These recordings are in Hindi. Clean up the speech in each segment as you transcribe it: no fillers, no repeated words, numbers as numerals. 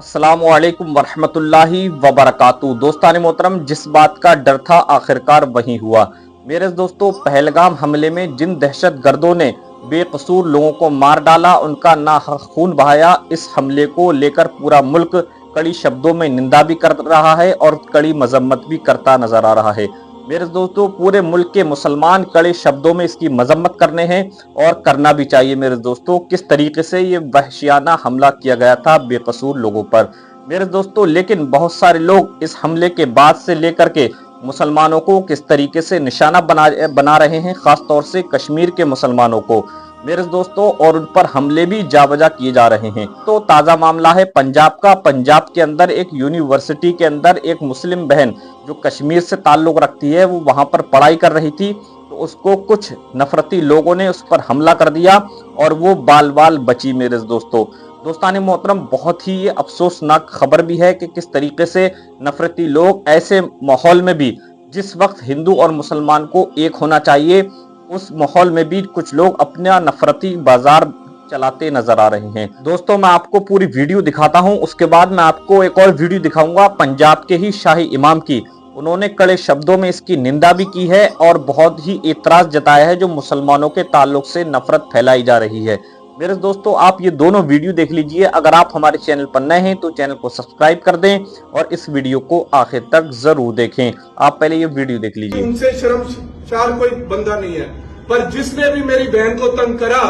अस्सलामुअलैकुम वरहमतुल्लाहि वबरकातुहू। दोस्तान मोहतरम, जिस बात का डर था आखिरकार वही हुआ। मेरे दोस्तों, पहलगाम हमले में जिन दहशत गर्दों ने बेकसूर लोगों को मार डाला, उनका नाहक खून बहाया, इस हमले को लेकर पूरा मुल्क कड़ी शब्दों में निंदा भी कर रहा है और कड़ी मजम्मत भी करता नजर आ रहा है। मेरे दोस्तों, पूरे मुल्क के मुसलमान कड़े शब्दों में इसकी मजम्मत करने हैं और करना भी चाहिए। मेरे दोस्तों, किस तरीके से ये वहशियाना हमला किया गया था बेकसूर लोगों पर। मेरे दोस्तों, लेकिन बहुत सारे लोग इस हमले के बाद से लेकर के मुसलमानों को किस तरीके से निशाना बना रहे हैं, खास तौर से कश्मीर के मुसलमानों को मेरे दोस्तों, और उन पर हमले भी जावजा किए जा रहे हैं। तो ताज़ा मामला है पंजाब का। पंजाब के अंदर एक यूनिवर्सिटी के अंदर एक मुस्लिम बहन जो कश्मीर से ताल्लुक रखती है, वो वहां पर पढ़ाई कर रही थी, तो उसको कुछ नफरती लोगों ने उस पर हमला कर दिया और वो बाल बाल बची। मेरे दोस्तों, दोस्ताने मोहतरम, बहुत ही ये अफसोसनाक खबर भी है कि किस तरीके से नफरती लोग ऐसे माहौल में भी, जिस वक्त हिंदू और मुसलमान को एक होना चाहिए, उस माहौल में भी कुछ लोग अपना नफरती बाजार चलाते नजर आ रहे हैं। दोस्तों, मैं आपको पूरी वीडियो दिखाता हूं, उसके बाद मैं आपको एक और वीडियो दिखाऊंगा पंजाब के ही शाही इमाम की। उन्होंने कड़े शब्दों में इसकी निंदा भी की है और बहुत ही एतराज जताया है जो मुसलमानों के ताल्लुक से नफरत फैलाई जा रही है। मेरे दोस्तों, आप ये दोनों वीडियो देख लीजिए। अगर आप हमारे चैनल पर नए हैं तो चैनल को सब्सक्राइब कर दें और इस वीडियो को आखिर तक जरूर देखें। आप पहले ये वीडियो देख लीजिए। उनसे शर्मसार कोई बंदा नहीं है, पर जिसने भी मेरी बहन को तंग करा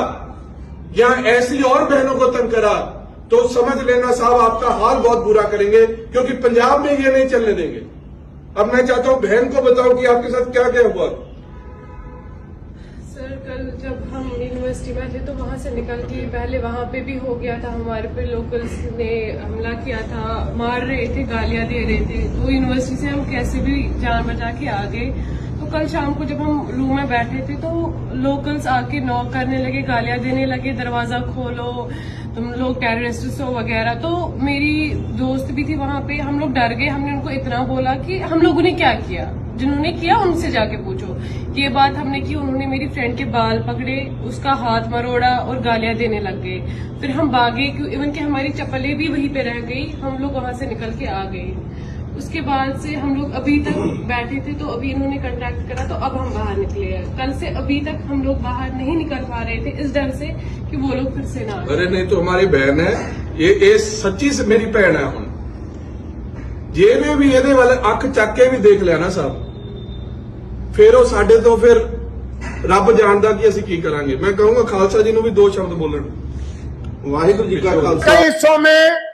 या ऐसी और बहनों को तंग करा, तो समझ लेना साहब, आपका हाल बहुत बुरा करेंगे, क्योंकि पंजाब में ये नहीं चलने देंगे। अब मैं चाहता हूं बहन को बताओ कि आपके साथ क्या क्या हुआ। सर, कल जब हम यूनिवर्सिटी में थे तो वहां से निकल के पहले वहां पे भी हो गया था, हमारे पे लोकल्स ने हमला किया था, मार रहे थे, गालियां दे रहे थे। तो यूनिवर्सिटी से हम कैसे भी जान बचा के आ गए। तो कल शाम को जब हम रूम में बैठे थे तो लोकल्स आके नॉक करने लगे, गालियां देने लगे, दरवाजा खोलो, तुम लोग टेररिस्ट हो वगैरह। तो मेरी दोस्त भी थी वहां पे, हम लोग डर गए। हमने उनको इतना बोला कि हम लोगों ने क्या किया, जिन्होंने किया उनसे जाके पूछो। ये बात हमने की, उन्होंने मेरी फ्रेंड के बाल पकड़े, उसका हाथ मरोड़ा और गालियां देने लग गए। फिर हम भागे, इवन कि हमारी चप्पलें भी वहीं पे रह गई, हम लोग वहां से निकल के आ गए। उसके बाद से हम लोग अभी तक बैठे थे, तो अभी इन्होंने कांटेक्ट करा तो अब हम बाहर निकले हैं। कल से अभी तक हम लोग बाहर नहीं निकल पा रहे थे इस डर से कि वो लोग फिर से ना। अरे नहीं, तो हमारी बहन है ये सच्ची से मेरी भैन है। हम जेवे भी ये वाले अख चक के भी देख लिया ना साहब, फिर वो साडे तो फिर रब जानदा कि ਅਸੀਂ ਕੀ ਕਰਾਂਗੇ। मैं कहूंगा खालसा जी ਨੂੰ भी 2 शब्द बोलन। वाहिगुरू जी का खालसा। कई हिस्सों में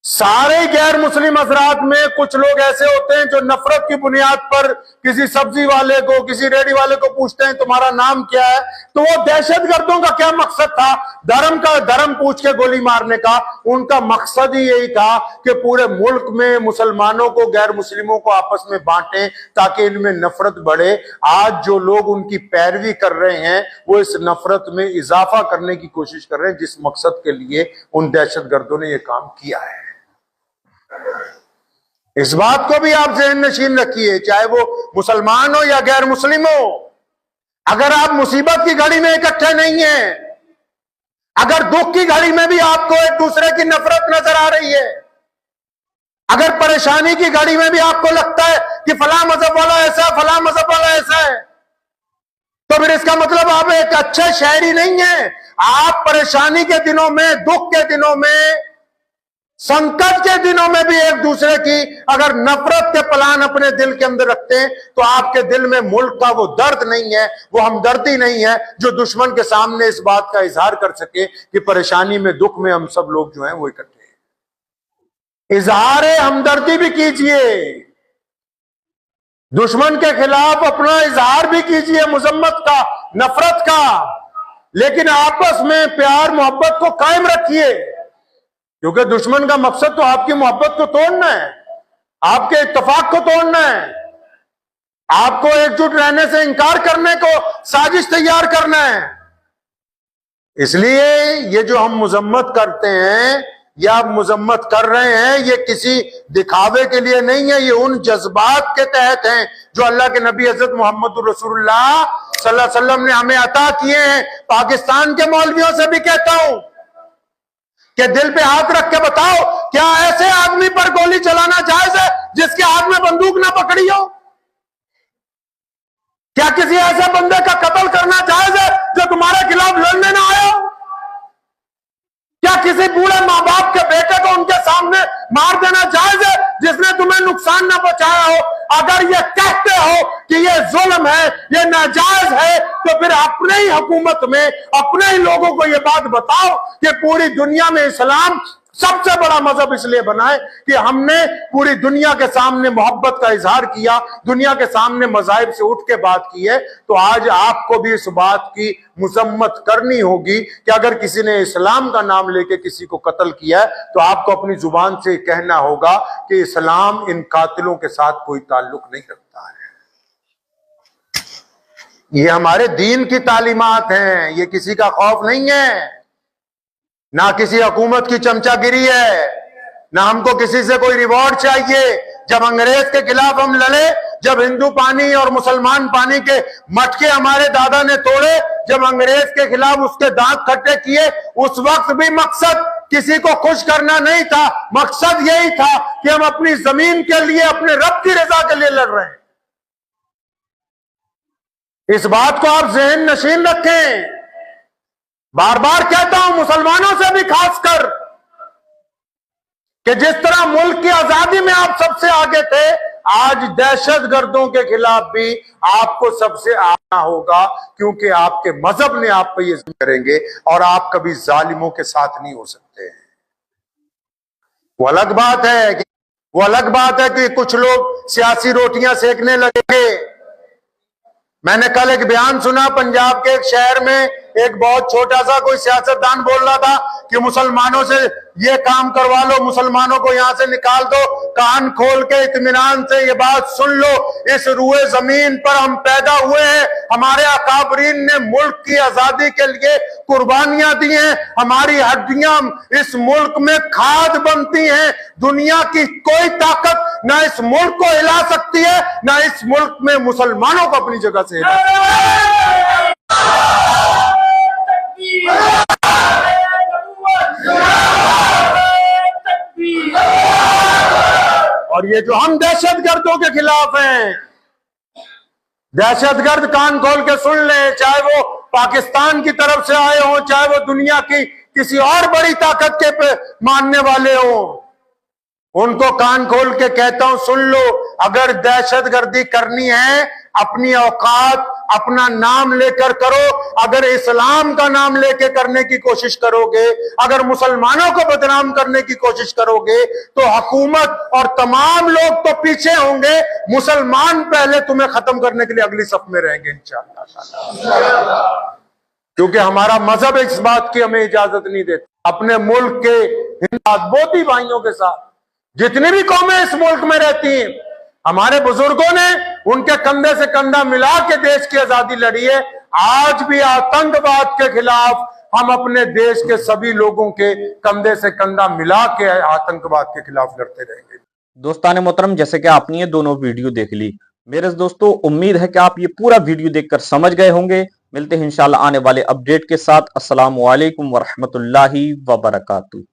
सारे गैर मुस्लिम हजरात में कुछ लोग ऐसे होते हैं जो नफरत की बुनियाद पर किसी सब्जी वाले को, किसी रेडी वाले को पूछते हैं तुम्हारा नाम क्या है। तो वो दहशतगर्दों का क्या मकसद था? धर्म पूछ के गोली मारने का। उनका मकसद ही यही था कि पूरे मुल्क में मुसलमानों को, गैर मुस्लिमों को आपस में बांटें ताकि इनमें नफरत बढ़े। आज जो लोग उनकी पैरवी कर रहे हैं वो इस नफरत में इजाफा करने की कोशिश कर रहे हैं, जिस मकसद के लिए उन दहशतगर्दों ने यह काम किया है। इस बात को भी आप ज़हन नशीन रखिए, चाहे वो मुसलमान हो या गैर मुस्लिम हो। अगर आप मुसीबत की घड़ी में इकट्ठे नहीं हैं, अगर दुख की घड़ी में भी आपको एक दूसरे की नफरत नजर आ रही है, अगर परेशानी की घड़ी में भी आपको लगता है कि फला मजहब वाला ऐसा है, फला मजहब वाला ऐसा है, तो फिर इसका मतलब आप एक अच्छे शहरी नहीं है। आप परेशानी के दिनों में, दुख के दिनों में, संकट के दिनों में भी एक दूसरे की अगर नफरत के प्लान अपने दिल के अंदर रखते हैं तो आपके दिल में मुल्क का वो दर्द नहीं है, वो हमदर्दी नहीं है जो दुश्मन के सामने इस बात का इजहार कर सके कि परेशानी में, दुख में हम सब लोग जो हैं वो इकट्ठे हैं। इजहार हमदर्दी भी कीजिए, दुश्मन के खिलाफ अपना इजहार भी कीजिए, मुजम्मत का, नफरत का, लेकिन आपस में प्यार मोहब्बत को कायम रखिए, क्योंकि दुश्मन का मकसद तो आपकी मोहब्बत को तोड़ना है, आपके इत्तेफाक को तोड़ना है, आपको एकजुट रहने से इंकार करने को साजिश तैयार करना है। इसलिए ये जो हम मुजम्मत करते हैं या आप मुजम्मत कर रहे हैं, ये किसी दिखावे के लिए नहीं है, ये उन जज्बात के तहत हैं जो अल्लाह के नबी हजरत मोहम्मद रसूलुल्लाह सल्लल्लाहु अलैहि वसल्लम ने हमें अता किए हैं। पाकिस्तान के मौलवियों से भी कहता हूं कि दिल पे हाथ रख के बताओ, क्या ऐसे आदमी पर गोली चलाना जायज है जिसके हाथ में बंदूक ना पकड़ी हो? क्या किसी ऐसे बंदे का कत्ल करना जायज है जो तुम्हारे खिलाफ लड़ने ना आया हो? क्या किसी बूढ़े मां बाप के बेटे को उनके सामने मार देना जायज है जिसने तुम्हें नुकसान ना पहुंचाया हो? अगर ये कहते हो कि ये जुल्म है, ये नाजायज है, तो फिर अपने ही हुकूमत में अपने ही लोगों को ये बात बताओ कि पूरी दुनिया में इस्लाम सबसे बड़ा मजहब इसलिए बना है कि हमने पूरी दुनिया के सामने मोहब्बत का इजहार किया, दुनिया के सामने मज़ाहिब से उठ के बात की है। तो आज आपको भी इस बात की मुजम्मत करनी होगी कि अगर किसी ने इस्लाम का नाम लेके किसी को कत्ल किया है तो आपको अपनी जुबान से कहना होगा कि इस्लाम इन कातिलों के साथ कोई ताल्लुक नहीं रखता है। ये हमारे दीन की तालीमात हैं, ये किसी का खौफ नहीं है, ना किसी हुकूमत की चमचागिरी है, ना हमको किसी से कोई रिवॉर्ड चाहिए। जब अंग्रेज के खिलाफ हम लड़े, जब हिंदू पानी और मुसलमान पानी के मटके हमारे दादा ने तोड़े, जब अंग्रेज के खिलाफ उसके दांत खट्टे किए, उस वक्त भी मकसद किसी को खुश करना नहीं था, मकसद यही था कि हम अपनी जमीन के लिए, अपने रब की रजा के लिए लड़ रहे हैं। इस बात को आप ज़हन नशीन रखें। बार बार कहता हूं मुसलमानों से भी खासकर कि जिस तरह मुल्क की आजादी में आप सबसे आगे थे, आज दहशतगर्दों के खिलाफ भी आपको सबसे आना होगा, क्योंकि आपके मजहब ने आप पे ये करेंगे और आप कभी जालिमों के साथ नहीं हो सकते हैं। वो अलग बात है कि कुछ लोग सियासी रोटियां सेकने लगे। मैंने कल एक बयान सुना, पंजाब के एक शहर में एक बहुत छोटा सा कोई सियासतदान बोल रहा था कि मुसलमानों से ये काम करवा लो, मुसलमानों को यहां से निकाल दो। कान खोल के इत्मीनान से ये बात सुन लो, इस रूए जमीन पर हम पैदा हुए हैं, हमारे अकाबरीन ने मुल्क की आजादी के लिए कुर्बानियां दी हैं, हमारी हड्डियां इस मुल्क में खाद बनती हैं। दुनिया की कोई ताकत ना इस मुल्क को हिला सकती है, ना इस मुल्क में मुसलमानों को अपनी जगह से हिला सकती है। और ये जो हम दहशतगर्दों के खिलाफ हैं, दहशतगर्द कान खोल के सुन ले, चाहे वो पाकिस्तान की तरफ से आए हो, चाहे वो दुनिया की किसी और बड़ी ताकत के मानने वाले हो, उनको कान खोल के कहता हूं सुन लो। अगर दहशतगर्दी करनी है, अपनी औकात, अपना नाम लेकर करो। अगर इस्लाम का नाम लेके करने की कोशिश करोगे, अगर मुसलमानों को बदनाम करने की कोशिश करोगे, तो हुकूमत और तमाम लोग तो पीछे होंगे, मुसलमान पहले तुम्हें खत्म करने के लिए अगली सफ में रहेंगे इंशाअल्लाह। क्योंकि हमारा मजहब इस बात की हमें इजाजत नहीं देता। अपने मुल्क के हिंदू भाइयों के साथ जितनी भी कौमें इस मुल्क में रहती हैं, हमारे बुजुर्गों ने उनके कंधे से कंधा मिला के देश की आजादी लड़ी है। आज भी आतंकवाद के खिलाफ हम अपने देश के सभी लोगों के कंधे से कंधा मिला के आतंकवाद के खिलाफ लड़ते रहेंगे। दोस्तान मोहतरम, जैसे कि आपने ये दोनों वीडियो देख ली, मेरे दोस्तों उम्मीद है कि आप ये पूरा वीडियो देखकर समझ गए होंगे। मिलते हैं इंशाल्लाह आने वाले अपडेट के साथ। अस्सलामु अलैकुम वरहमतुल्लाहि वबरकातुहू।